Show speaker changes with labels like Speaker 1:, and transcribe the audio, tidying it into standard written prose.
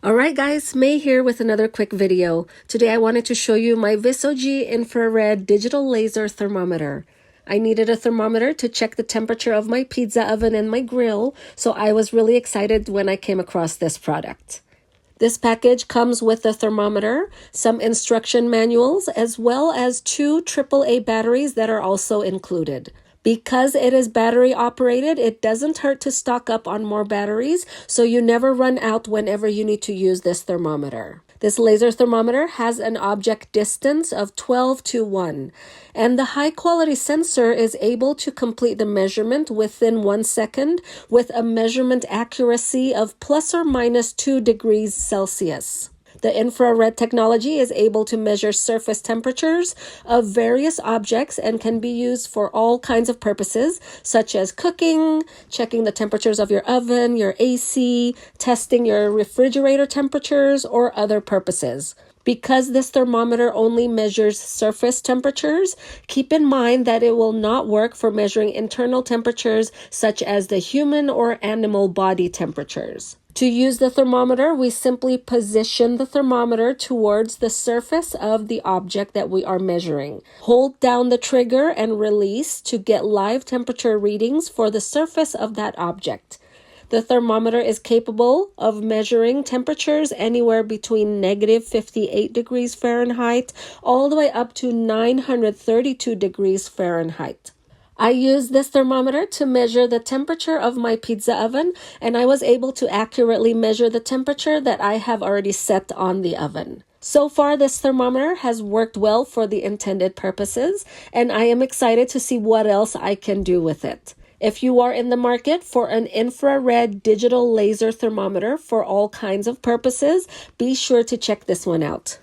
Speaker 1: Alright guys, May here with another quick video. Today I wanted to show you my Vesogy infrared digital laser thermometer. I needed a thermometer to check the temperature of my pizza oven and my grill, so I was really excited when I came across this product. This package comes with a thermometer, some instruction manuals, as well as 2 AAA batteries that are also included. Because it is battery operated, it doesn't hurt to stock up on more batteries, so you never run out whenever you need to use this thermometer. This laser thermometer has an object distance of 12 to 1, and the high-quality sensor is able to complete the measurement within 1 second with a measurement accuracy of plus or minus 2 degrees Celsius. The infrared technology is able to measure surface temperatures of various objects and can be used for all kinds of purposes, such as cooking, checking the temperatures of your oven, your AC, testing your refrigerator temperatures, or other purposes. Because this thermometer only measures surface temperatures, keep in mind that it will not work for measuring internal temperatures such as the human or animal body temperatures. To use the thermometer, we simply position the thermometer towards the surface of the object that we are measuring. Hold down the trigger and release to get live temperature readings for the surface of that object. The thermometer is capable of measuring temperatures anywhere between negative 58 degrees Fahrenheit all the way up to 932 degrees Fahrenheit. I used this thermometer to measure the temperature of my pizza oven, and I was able to accurately measure the temperature that I have already set on the oven. So far, this thermometer has worked well for the intended purposes, and I am excited to see what else I can do with it. If you are in the market for an infrared digital laser thermometer for all kinds of purposes, be sure to check this one out.